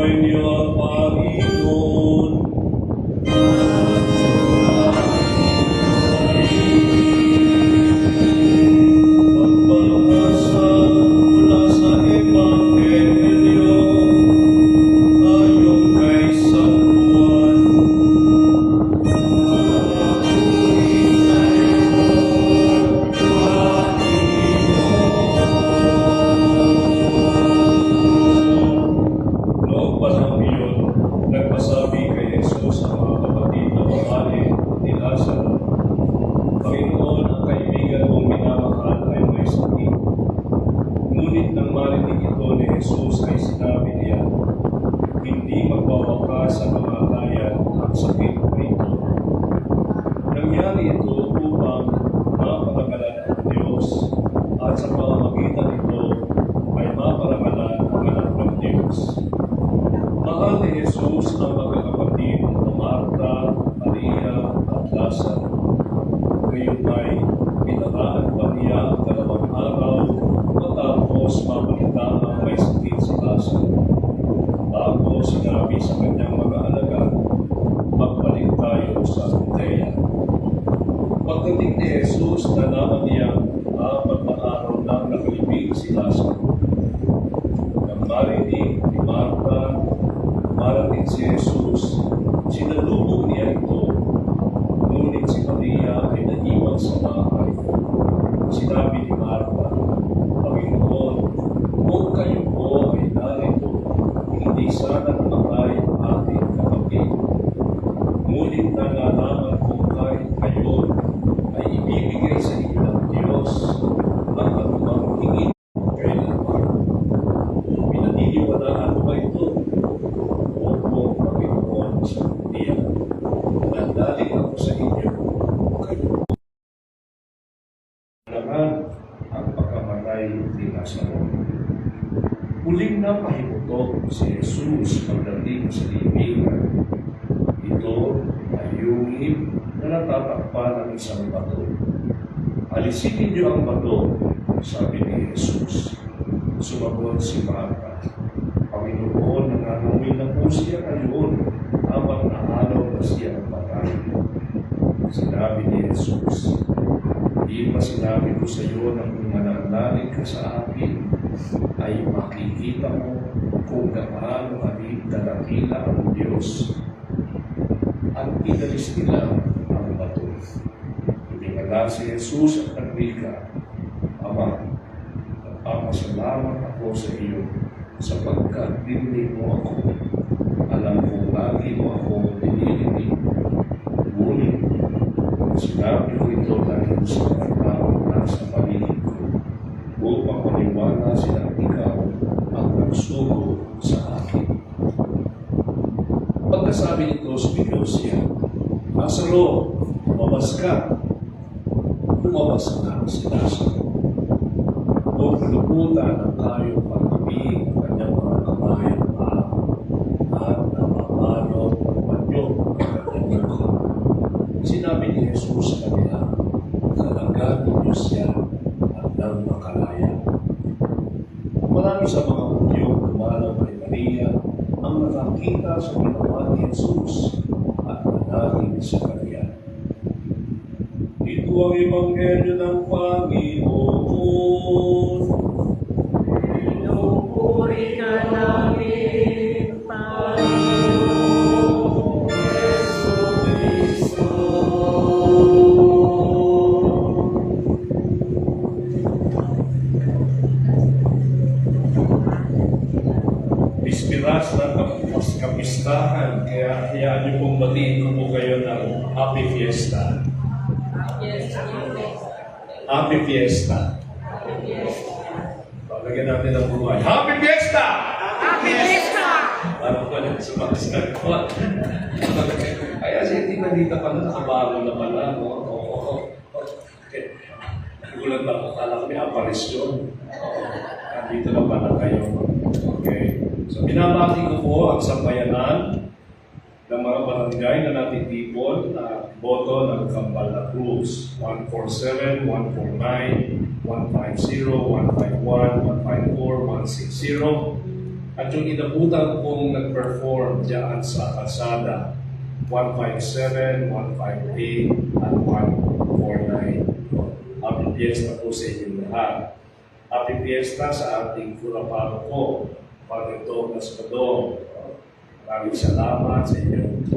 niyo ang Panginoon. Magbabasa mula sa Ebanghelyo ayon kay San Juan. Noong panahon iyon, nagpasabi kay Jesus ang mga kapatid na babae ni Lazaro, "Panginoon, ang kaibigan mong minamahal ay may sakit." Ngunit nang marinig ito ni Jesus ay sinabi niya, "Hindi magwawakas sa kamatayan ang sakit na ito." Nangyari ito upang maparagalan ang Diyos at sa pamamagitan nito ay maparagalan ang anak ng Diyos. Mahal ni Jesus ang magkakapatid na Marta, Maria at Lazaro. Ngayon ay pinagaan pa niya ang 2 araw matapos mabalita ang may sakit si Lazaro. Bago sinabi sa kanyang mag-aalaga, "Magbalik tayo sa Judea." Pagdating ni Jesus, nalaman niya 4 na araw nang nakalibing si Lazaro. Nang marinig ni Marta, marating si Jesus, sinalubong niya ito. Ngunit si Maria ay naiwan sa bahay. Sinabi ni Marta, "Panginoon, kung kayo po ay narito, hindi sana namatay ang ating kapatid. Ngunit nalalaman ko kahit kayo ay ibibigay sa inyo ng Diyos ang anumang hingin kailanman." Pinaniniwalaan ba ito? Opo, Panginoon, sabi niya. "Nandaling ako sa inyo, kayo naman ang pagkamatay ni Lazaro." Muling napahimutok si Jesus pagdating sa libingan. Ito ay yungib na natatakpan ng isang bato. "Alisin ninyo ang bato," sabi ni Jesus. Sumagot si Marta, "Panginoon, nangangamoy na po siya ngayon habang naalaw na siya ang patay." Sinabi ni Jesus, "Di ba sinabi ko sa iyo na kung mananalig ka sa akin, ay makikita mo kung gaano kadakila ang Diyos?" At inalis nila ang bato. Tumingala si Jesus at nagwika, "Ama, nagpapasalamat ako sa iyo sapagkat dinlig mo ako. Alam ko lagi mo ako dinilinig. Ngunit sinabi ko ito dahil sa mga taong nasa paligid ko, upang maniwala silang ikaw ang nagsugo sa akin." Pagkasabi nito, sumigaw siya, "Lazaro, lumabas ka." Lumabas na si Lazaro. Kung lumutan ang kayong pag-ibig ng kanyang mga kamay at paa, at namamalot ang panyo ng kanyang mukha. Sinabi ni Jesus sa kanila, "Kalagad ninyo siya at nang makalaya." Marami sa mga hudyong dumalaw kay Maria ang nakakita sa ginawa ni Jesus at nanagin sa kanya. Ito ang Ebanghelyo ng Panginoon. Pinupuri ka namin, Panginoon Jesucristo. Bispiras na kapistahan, kaya hayaan niyo pong batiin ko po kayo ng Happy Fiesta. Happy Fiesta. Palagyan natin ang buhay. Happy Fiesta! Happy Fiesta! Parang pa lang sa mga sagwa. Kaya siya hindi nandito pa na nakabago na pala. Okay. Gulat na ako. Kala kami aparisyon. Nandito na pala kayo. Okay. So, binabati ko po ang sambayanan ng mga barangay na natitipon na boto ng Kambal na Cruz. 147, 149, 150, 151, 154, 160. At yung inabutan kong nag-perform dyan sa kalsada, 157, 158, at 149. Happy Fiesta po sa inyong lahat. Happy Fiesta sa ating kuraparo ko, Father Douglas Padong. Maraming salamat sa inyong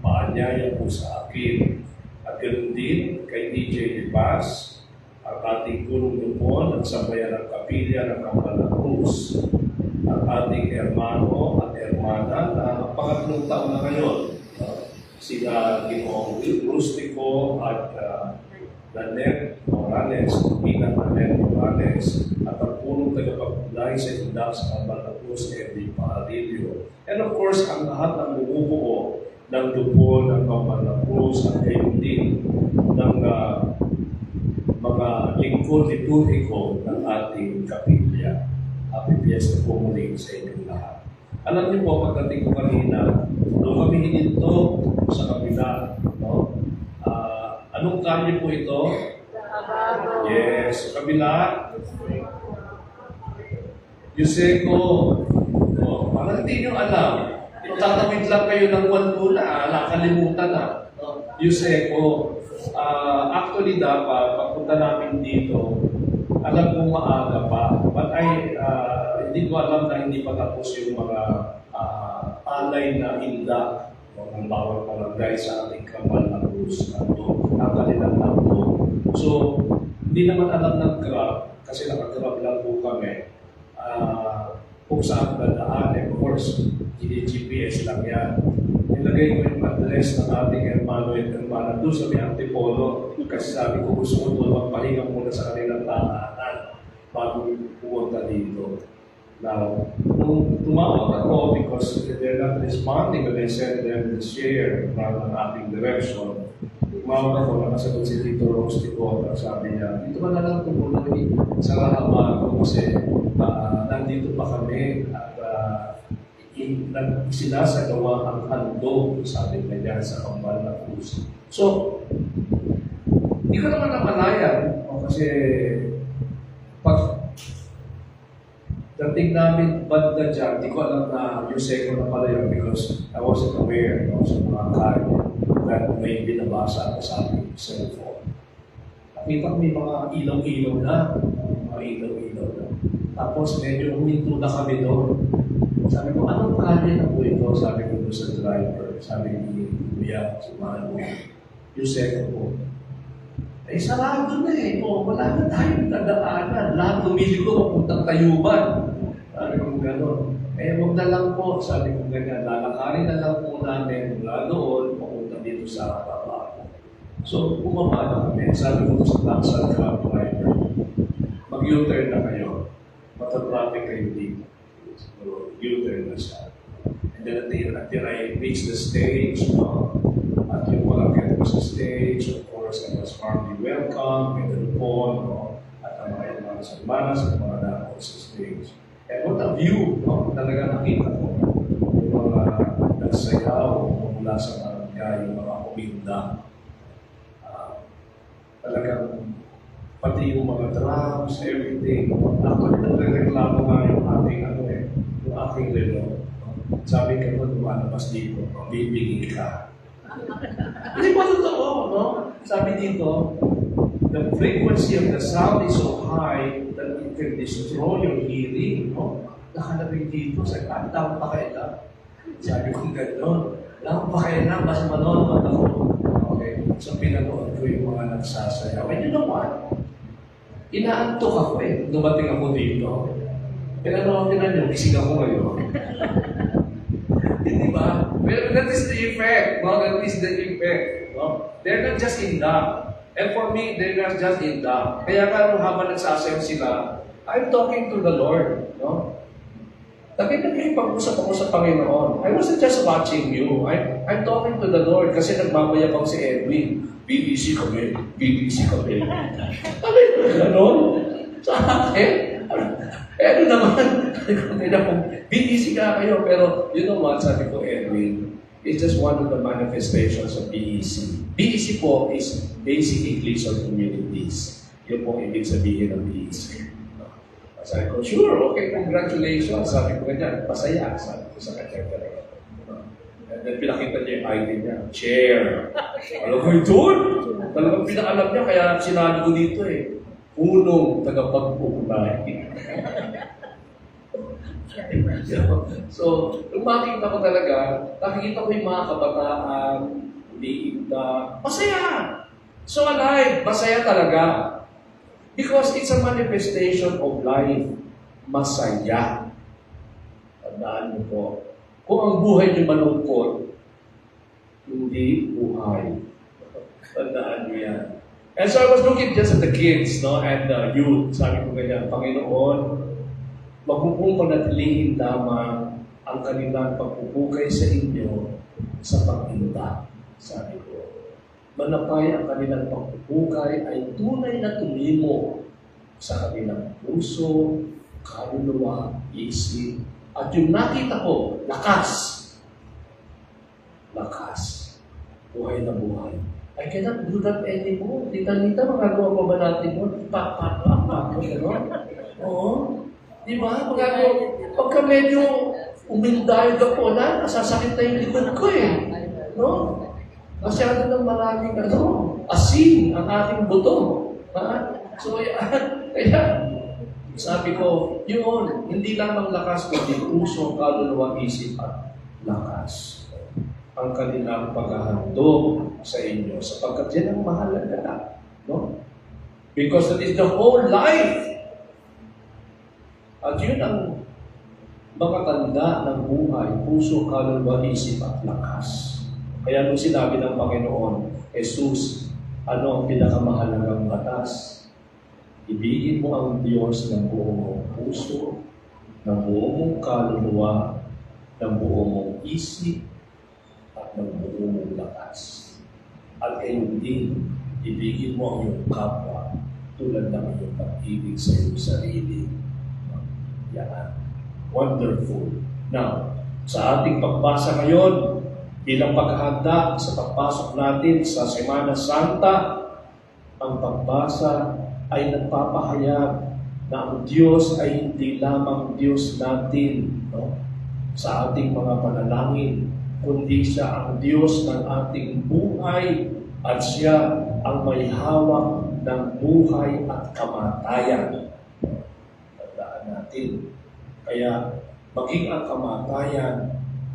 paanyaya po sa akin. At ganoon din kay DJ Libas, at ating pulong lupon at sambayan ng kapilya ng Kampala Cruz, at ating hermano at hermana na pangatlong taon na ngayon, sila Ginoong Rustico at Lanet Morales, Pina Lanet Morales, at ang punong tagapaglay sa indak sa Kampala Cruz, Eddie Parillo. And of course, ang lahat ng bumubuo ng lupon ng Kampala Cruz at gayon din ng mga lingkod liturhiko ng ating kapilya. Happy Fiesta po muli sa inyong lahat. Alam niyo po, pagdating ko kanina, nung kami hininto sa kabila, no? Anong kalye po ito? Yes, sa kabila. Yuseco. Oh, parang hindi nyo alam. Tatawid lang kayo ng Wandula, nakalimutan na. Yuseco. Actually dapat, pagpunta namin dito, alam kong maaga pa. But hindi ko alam na hindi pa tapos yung mga alay na inda ng bawat barangay sa ating Kampala Cruz. Ang kanilang nato. So, hindi naman alam ng Grab, kasi naka-Grab lang po kami. Kung saan dadaan, of course, GPS lang yan. Nilagay ko yung address ng ating hermano at hermana doon sa may Antipolo. Kasi sabi ko, gusto ko doon magpahinga muna sa kanilang tahanan bago pumunta dito. Now, nung tumawag ako, because they're not responding when I send them the share ng ating direction, tumawag ako, nakasagot si Tito Rostico, at sabi niya, dito ka na lang tumulong sa Rahamag ko kasi nandito pa kami at sinasagawa ang handog, sabi niya dyan sa Kampala Cruz. So, hindi ko naman namalayan kasi pag dating namin banda dyan, hindi ko alam na yung second na pala yun because I wasn't aware sa mga kanya that may binabasa ako sa aking cellphone. Nakita ko may mga ilaw-ilaw na, Tapos medyo huminto na kami doon. Sabi ko, anong kanya na po ito? Sabi ko doon sa driver. Sabi ni Kuya, sumahan mo. Yung second po. Sarado na eh. Wala na tayong dadaanan. Lahat lumiliko papuntang Tayuban. Sabi ko gano'n. Huwag na lang po. Sabi ko ganyan. Lalakarin na lang po namin mula doon papunta dito sa Tabaco. So, bumaba na kami. Sabi ko sa taxi cab driver, mag-U-turn na kayo. Matatraffic kayo dito. So, U-turn na siya. And then until I reached the stage, at yung malapit ko sa stage, of course, I was warmly welcome, with the lupon, at ang mga ilang sa manas, at mga dako sa stage. And what a view, talaga nakita ko. Yung mga nagsayaw mula sa barangay, yung mga kuminda. Talagang pati yung mga drums, everything. Actually, nagreklamo nga yung aking yung aking lelo. Sabi ka mo, lumalabas dito, bibigil ka. Hindi pa totoo, no? Sabi dito, the frequency of the sound is so high that it can destroy your hearing, no? Nakalabing dito, sabi ko, tawag pa kayo lang. Sabi ko, gano'n. Tawag pa kayo lang, basta manonood ako. Okay, so pinanood ko yung mga nagsasayaw. And you know what? Inaantok ako eh. Dumating ako dito. Pinanood nyo, gising ako ngayon. Di ba? Well, that is the effect. No? That is the effect. No? They're not just in that. And for me, they're not just in that. Kaya nga nung habang nagsasayaw sila, I'm talking to the Lord. No? Nakikipag-usap ako sa Panginoon. I wasn't just watching you. I'm talking to the Lord kasi nagmamayabang si Edwin. BBC kami. Sabi ko, gano'n? Sa akin? Ano naman? BBC ka kayo. Pero you know what? Sabi ko, Edwin, it's just one of the manifestations of BEC. BEC po is Basic Ecclesial Communities. Yun po ibig sabihin ng BEC. Sabi ko, sure, okay, congratulations. Sabi ko ganyan, pasaya. Sabi ko sa kanya talaga. And then pinakita niya yung ID niya, chair. Alam ko yun, talagang pinaalam niya, kaya sinabi ko dito eh, punong tagapagpupunay. So, nung makikita ko talaga, nakikita ko yung mga kabataan, liigda, masaya. So alive, masaya talaga. Because it's a manifestation of life. Masaya. Tandaan niyo po. Kung ang buhay niyo malungkot, hindi buhay. Tandaan niyo yan. And so I was looking just at the kids, no, and the youth. Sabi ko ganyan, Panginoon, magpupunatilihin lamang ang kanilang pagpupukay sa inyo sa paghinda. Sabi ko, manapay ang kanilang pagpupukay ay tunay na tumimo sa kanilang puso, kaluluwa, isip, at yung nakita ko, lakas. Lakas. Buhay na buhay. I cannot do that anymore. Tita-tita, magagawa pa ba natin mo? Gano'n? Oo. Di ba? Pagka medyo umindahid ako na, nasasakit na yung likod ko eh. No? Masyado ng maraming asin ang ating buto. Ha? So, kaya, sabi ko, yun, hindi lamang lakas, kundi puso, kaluluwa, isip at lakas. Ang kanilang paghahandog sa inyo, sapagkat yan ang mahalaga. No? Because that is the whole life. At yun ang mga tanda ng buhay, puso, kaluluwa, isip at lakas. Kaya nung sinabi ng Panginoon, Jesus, ano ang pinakamahalagang batas? Ibigin mo ang Diyos ng buong mong puso, ng buong mong kaluluwa, ng buong mong isip, at ng buong mong lakas. At gayon din, ibigin mo ang iyong kapwa tulad ng iyong pag-ibig sa iyong sarili. Yan. Wonderful. Now, sa ating pagbasa ngayon, bilang paghahanda sa pagpasok natin sa Semana Santa, ang pagbasa ay nagpapahayag na ang Diyos ay hindi lamang Diyos natin, no? Sa ating mga panalangin, kundi siya ang Diyos ng ating buhay at siya ang may hawak ng buhay at kamatayan. Tandaan natin. Kaya maging ang kamatayan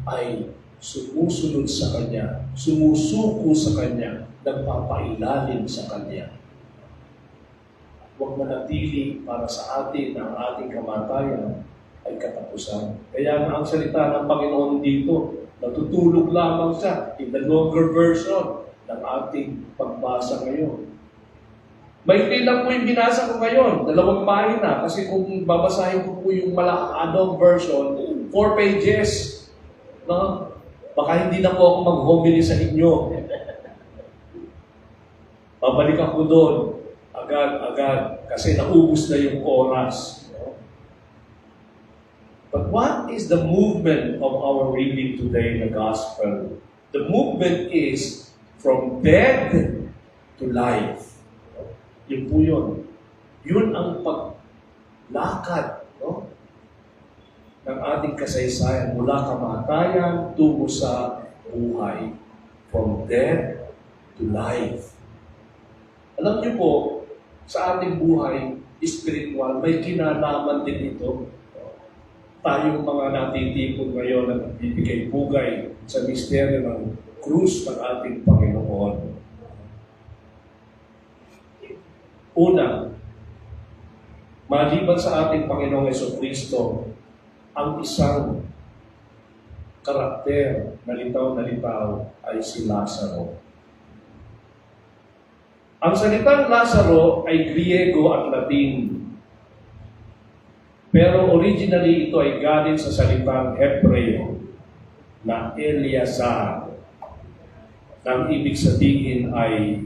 ay sumusunod sa Kanya, sumusuko sa Kanya, nagpapailalim sa Kanya. Huwag manatili para sa atin na ang ating kamatayan ay katapusan. Kaya nga ang salita ng Panginoon dito, natutulog lamang siya in the longer version ng ating pagbasa ngayon. Maikli lang po yung binasa ko ngayon, 2 pahina, kasi kung babasahin ko po yung malakanong version, 4 pages. No? Baka hindi na po ako mag-homily sa inyo. Babalik ako doon. Agad, kasi naubos na yung oras. But what is the movement of our reading today in the Gospel? The movement is from death to life. Yun po yun. Yun ang paglakad, no? Ng ating kasaysayan mula kamatayan tungo sa buhay. From death to life. Alam niyo po, sa ating buhay, spiritual, may kinalaman din ito. Tayong mga natitipon ngayon at nagbibigay bugay sa misteryo ng krus ng ating Panginoon. Una, maliban sa ating Panginoong Jesucristo, ang isang karakter na litaw ay si Lazaro. Ang salitang Lazaro ay Griego at Latin. Pero originally ito ay galing sa salitang Hebreo na Eleazar. Ang ibig sabihin ay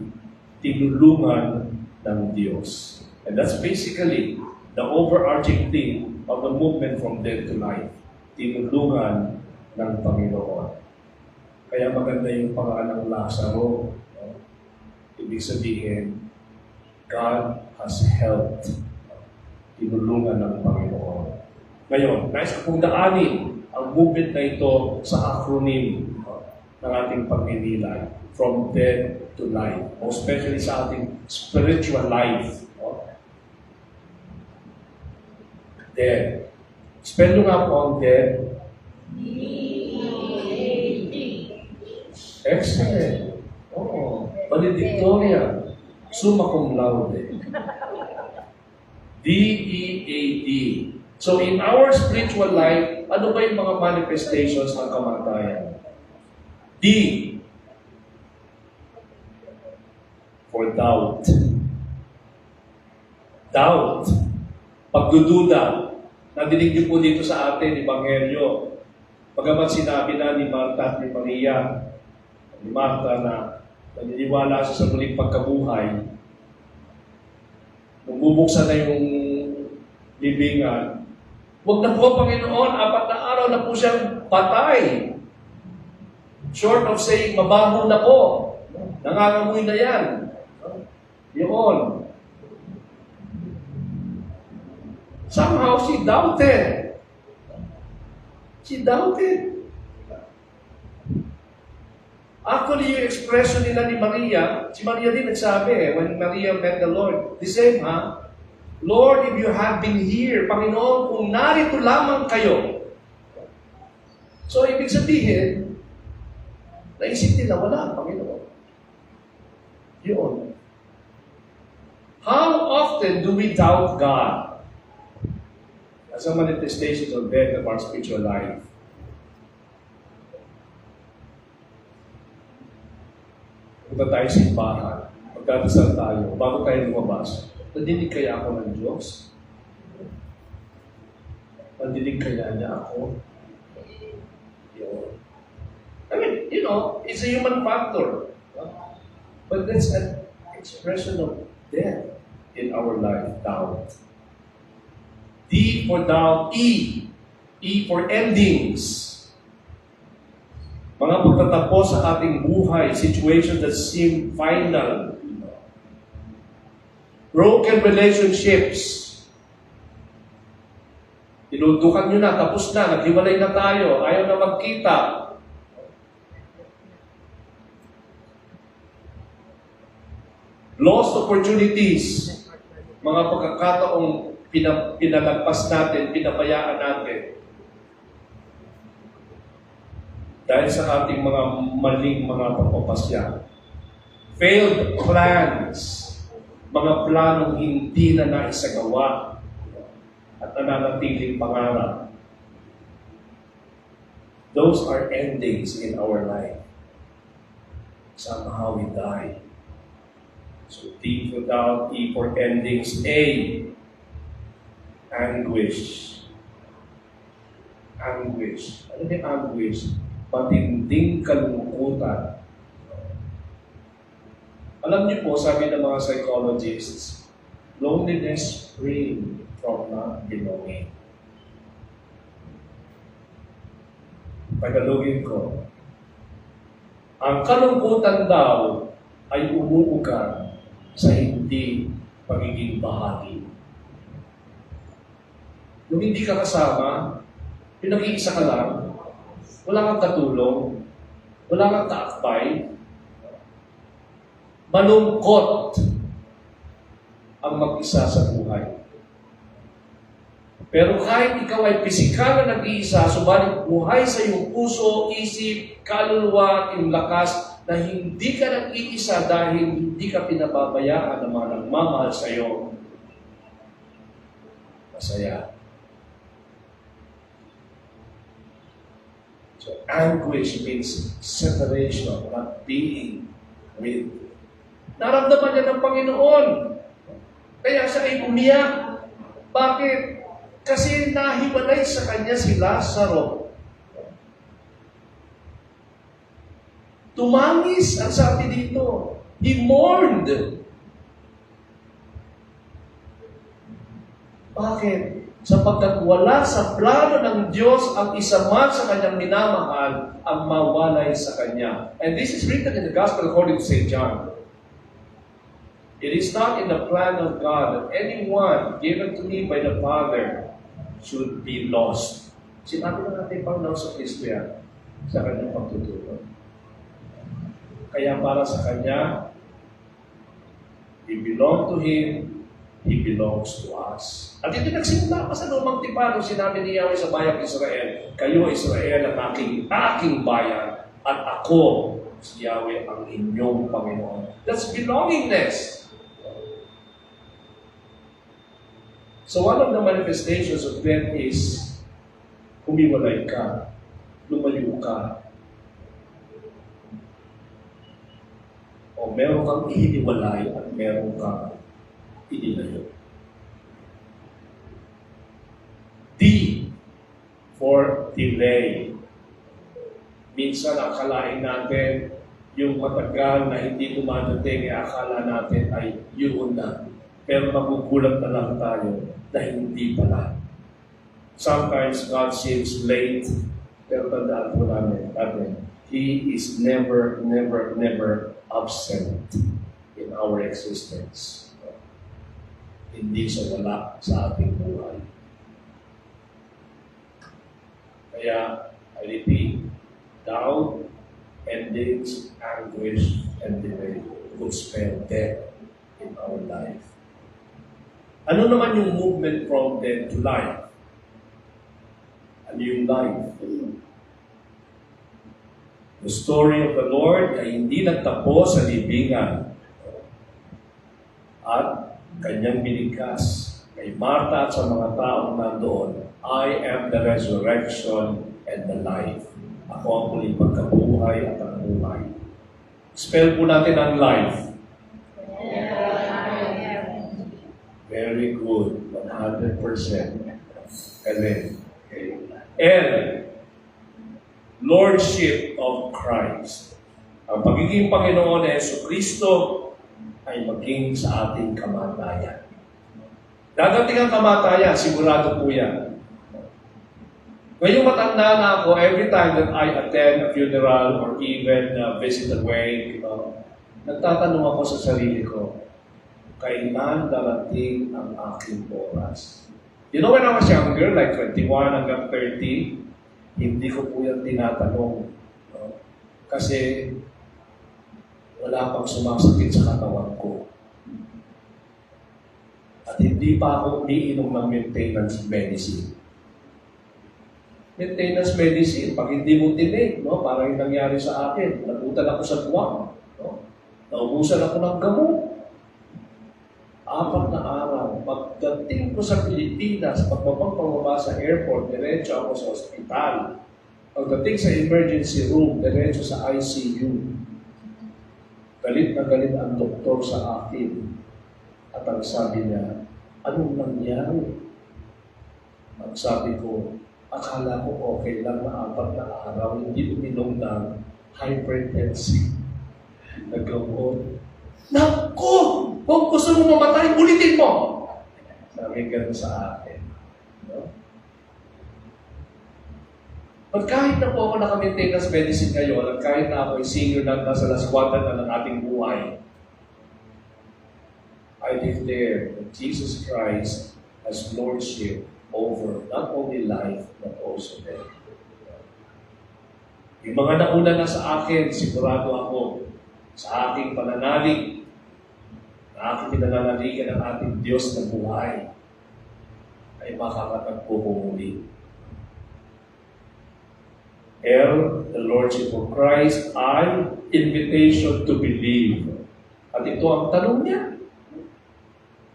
tinulungan ng Diyos. And that's basically the overarching theme of the movement from death to life. Tinulungan ng Panginoon. Kaya maganda yung pangalan ng Lazaro. Ibig sabihin, God has helped tinulungan ng Panginoon. Ngayon, nais ko pong daanin ang movement na ito sa acronym ng ating pagninilay, from death to life, most especially sa ating spiritual life. Death. Spell nyo nga po ang death. Excellent. Oo. Valedictorian. Summa cum laude. D-E-A-D. So in our spiritual life, ano ba yung mga manifestations ng kamatayan? D. For doubt. Doubt. Pagdududa. Nadinig niyo po dito sa atin, Ebanghelyo. Pagamat sinabi na ni Martha at ni Maria, ni Martha na naniniwala siya sa muling pagkabuhay, nung bubuksan na yung libingan, huwag na po, Panginoon, 4 na araw na po siyang patay. Short of saying, mabaho na po. Nangangamoy na yan. Yun. Somehow she doubted. She doubted. Actually, yung expression nila ni Maria, si Maria din nagsabi when Maria met the Lord, the same, Lord, if you have been here, Panginoon, kung narito lamang kayo. So, ibig sabihin, naisip nila, wala, Panginoon. Yun. How often do we doubt God as a manifestation of death of our spiritual life? Punta tayo sa simbahan, magdadasal tayo, bago tayo lumabas, nadinig kaya ako ng Diyos? Nadinig kaya niya ako? Yun. I mean, you know, it's a human factor. But that's an expression of death in our life, doubt. D for doubt, E. E for endings. Mga pagtatapos sa ating buhay, situations that seem final. Broken relationships. Tinutukan nyo na, tapos na, naghiwalay na tayo, ayaw na magkita. Lost opportunities. Mga pagkakataong pinalagpas natin, pinabayaan natin. Dahil sa ating mga maling mga pagpapasya. Failed plans. Mga planong hindi na naisagawa at nananatiling pangarap. Those are endings in our life. Somehow we die. So D for doubt, E for endings, A. Anguish. Anguish. Ano yung anguish? Matinding kalungkutan. Alam niyo po, sabi ng mga psychologists, loneliness springs from not belonging. Tagalogin ko, ang kalungkutan daw ay umuugat sa hindi pagiging bahagi. Nung hindi ka kasama, pinag-iisa ka lang, wala kang katulong, wala kang kaakbay, malungkot ang mag-isa sa buhay. Pero kahit ikaw ay pisikal na nag-iisa, subalit buhay sa iyong puso, isip, kaluluwa at iyong lakas na hindi ka nag-iisa dahil hindi ka pinababayaan ng mga nagmamahal sa iyo. Masaya. So, anguish means separation, not being with. Naramdaman niya ng Panginoon. Kaya siya ay umiyak. Bakit? Kasi nahiwalay sa kanya si Lazaro. Tumangis ang sabi dito. He mourned. Bakit? Sapagkat wala sa plano ng Diyos ang isa man sa kanyang minamahal ang mawalay sa kanya. And this is written in the Gospel according to St. John. It is not in the plan of God that anyone given to me by the Father should be lost. Sinabi na natin Panginoon sa Kristo yan sa kanyang pagtuturo. Kaya para sa kanya, we belong to Him, He belongs to us. At ito nagsimula pa sa lumang tipan nung sinabi ni Yahweh sa bayang Israel, kayo Israel ang aking bayan, at ako, si Yahweh, ang inyong Panginoon. That's belongingness. So one of the manifestations of death is humiwalay ka, lumayo ka, o meron kang ihiniwalay at meron kang inilayo. D for delay. Minsan akalain natin yung matagal na hindi dumadating, akala natin ay yun na. Pero magugulat na lang tayo na hindi pala. Sometimes God seems late, pero tandaan po namin, He is never absent in our existence. Hindi siya wala sa ating buhay. Kaya, I repeat, doubt, endings, anguish, and delay would spell death in our life. Ano naman yung movement from death to life? Ano yung life? The story of the Lord ay hindi nagtapos sa libingan at kanyang binigkas kay Martha at sa mga taong nandoon, I am the resurrection and the life. Ako ang muling pagkabuhay at ang buhay. Spell po natin ang life. Very good. 100%. Galing. Okay. L. Lordship of Christ. Ang pagiging Panginoon ni Jesucristo ay maging sa ating kamatayan. Dadating ang kamatayan, sigurado po yan. Ngayong matanda na ako, every time that I attend a funeral or even visit a wake, nagtatanong ako sa sarili ko, kailan darating ang aking oras? You know, when I was younger, like 21 hanggang 30, hindi ko po yan tinatanong. No? Kasi wala pang sumasakit sa katawan ko. At hindi pa ako umiinom ng maintenance medicine. Maintenance medicine, pag hindi mo tinig, no? Parang yung nangyari sa akin, nagutan ako sa buwang. No? Naubusan ako ng gamot. 4 na araw. Pagdating ko sa Pilipinas, pababa sa airport, diretso ako sa ospital. Pagdating sa emergency room, diretso sa ICU. Galit na galit ang doktor sa akin. At ang sabi niya, anong nangyari? Ang sabi ko, akala ko okay lang na 4 na araw, hindi uminom ng hypertensive na gamot. Naku! Kung gusto mo mamatay, ulitin mo! Sabi gano'n sa akin. No? At kahit na po ako naka-maintenance medicine ngayon, at kahit na ako ay senior na nasa last quarter na ng ating buhay, I declare that Jesus Christ has lordship over not only life, but also death. Yung mga nauna na sa akin, sigurado ako, sa aking pananalig, na aking pinananaligan ng ating Diyos na buhay, ay makakatagpo ko muli. L, the Lordship of Christ. I, invitation to believe. At ito ang tanong niya.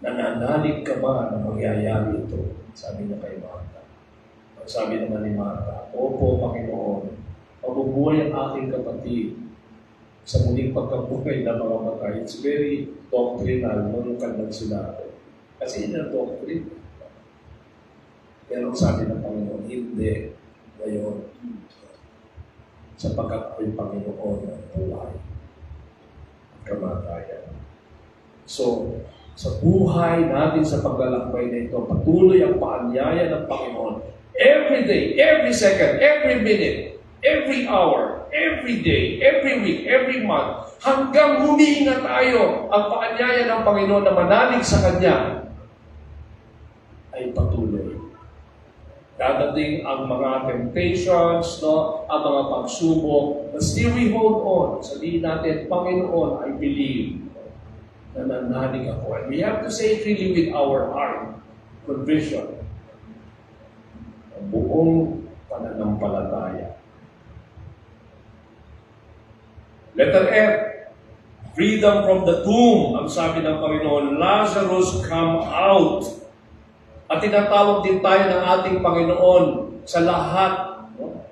Nananalig ka ba na mangyayari ito? Sabi niya kay Martha. Sabi naman ni Martha, Opo, Panginoon, mabubuhay ang aking kapatid sa muling pagkabuhay ng mga matay. It's very doctrinal, manukan lang sila. Kasi yun ang doctrine. Pero sabi ng Panginoon, hindi. Ngayon, sapagkat ako'y Panginoon ng buhay at kamatayan. So, sa buhay natin sa paglalakbay na ito, patuloy ang paanyaya ng Panginoon. Every day, every second, every minute, Every hour, every day, every week, every month, hanggang humihinga tayo, ang paanyaya ng Panginoon na manalig sa Kanya ay patuloy. Dadating ang mga temptations, no? Ang mga pagsubok, but still we hold on. Sabihin natin, Panginoon, I believe na nanalig ako. And we have to say it really with our heart, conviction, ang buong pananampalataya. Letter F, freedom from the tomb. Ang sabi ng Panginoon, Lazarus, come out. At tinatawag din tayo ng ating Panginoon sa lahat, no,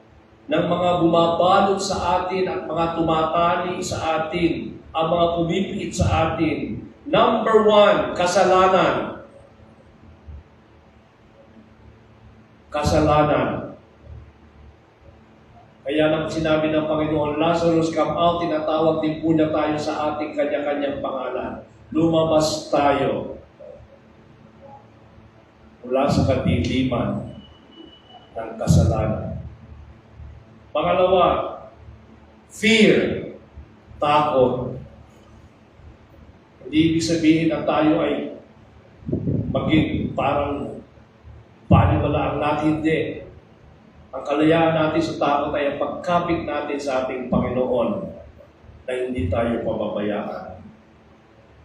ng mga bumabalot sa atin at mga tumatali sa atin, ang mga pumipikit sa atin. Number 1, kasalanan. Kasalanan. Kaya nang sinabi ng Panginoon, Lazarus, come out, tinatawag din po niya tayo sa ating kanya-kanyang pangalan. Lumabas tayo mula sa kadiliman ng kasalanan. Pangalawa, fear, takot. Hindi ibig sabihin na tayo ay maging parang paniwalaan natin. Hindi. Ang kalayaan natin sa takot ay ang pagkapit natin sa ating Panginoon na hindi tayo pababayaan.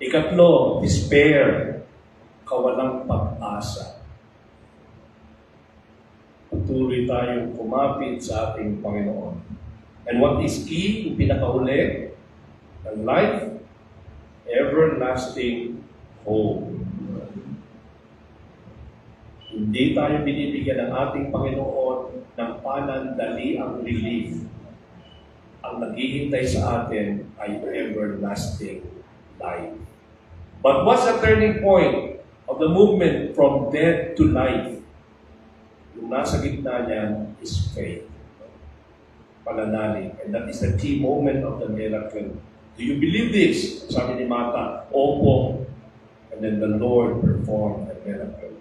Ikatlo, despair, kawalang pag-asa. Patuloy tayong kumapit sa ating Panginoon. And what is key, yung pinakahuli, ng life, everlasting hope. Hindi tayo binibigyan ng ating Panginoon ng panandaliang relief. Ang naghihintay sa atin ay everlasting life. But what's the turning point of the movement from death to life? Yung nasa gitna niyan is faith. Pananalig. And that is the key moment of the miracle. Do you believe this? Sabi ni Martha, opo. And then the Lord performed a miracle.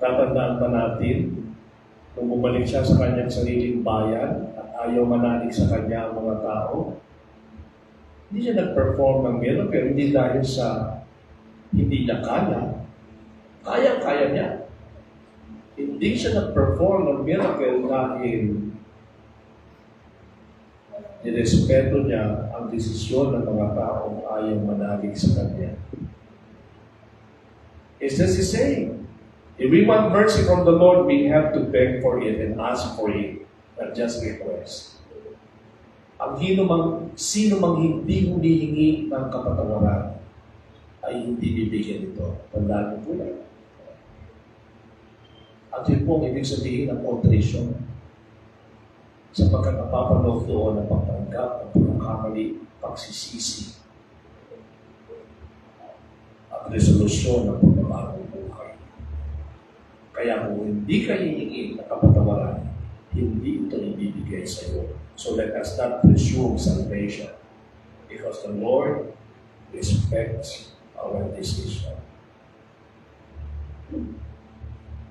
Tatandaan ba natin, nung bumalik siya sa kanyang sariling bayan at ayaw manalig sa kanya ang mga tao, hindi siya nag-perform ng miracle, hindi dahil sa hindi niya kaya. Kaya-kaya niya. Hindi siya nag-perform ng miracle dahil nirespeto niya ang desisyon ng mga taong ayaw manalig sa kanya. It's just the same. If we want mercy from the Lord, we have to beg for it and ask for it, not just request. Ang sino mang hindi humihingi ng kapatawaran ay hindi bibigyan ito. Tandaan po yan. At yun po ang ibig sabihin ng contrition. Sapagkat napapanood doon ang pagtanggap, ang pagkakamali, pagsisisi, at resolusyon ng pagbabagong buhay. Kaya kung hindi ka hihingi ng kapatawaran, hindi ito ibibigay sa iyo. So let us not presume salvation because the Lord respects our decision.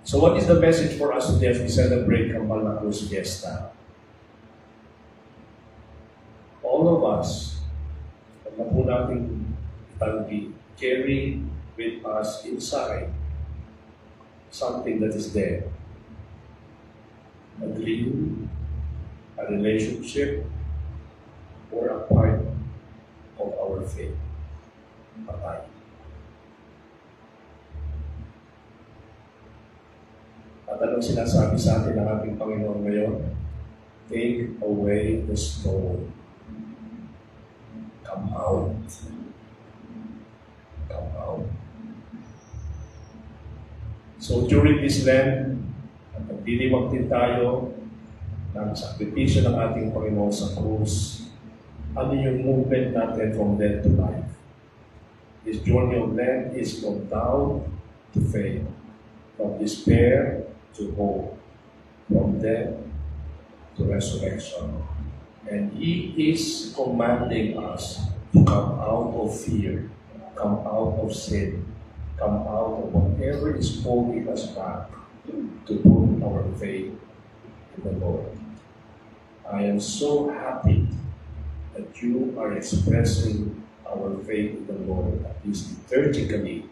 So what is the message for us today as we celebrate Kambal na Cruz Fiesta? All of us, pag na po natin itanggi, carry with us inside something that is there. A dream, a relationship, or a part of our faith. Patay. At anong sinasabi sa atin ng ating Panginoon ngayon? Take away the stone. Come out. Come out. So during this Lent, nagdiriwag din tayo ng sakripisyo ng ating Panginoon sa krus. Ano yung movement natin from death to life? This journey of Lent is from doubt to faith, from despair to hope, from death to resurrection. And He is commanding us to come out of fear, come out of sin, come out of whatever is holding us back, to put our faith in the Lord. I am so happy that you are expressing our faith in the Lord, at least liturgically,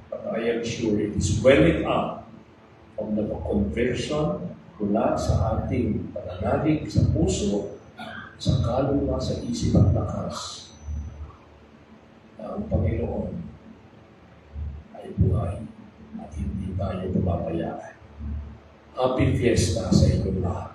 but I am sure it is welling up from the conviction mula sa ating pananalig sa puso, sa kaluluwa, sa isip at lakas, na ang Panginoon ay buhay at hindi tayo pababayaan. Happy Fiesta sa inyong lahat.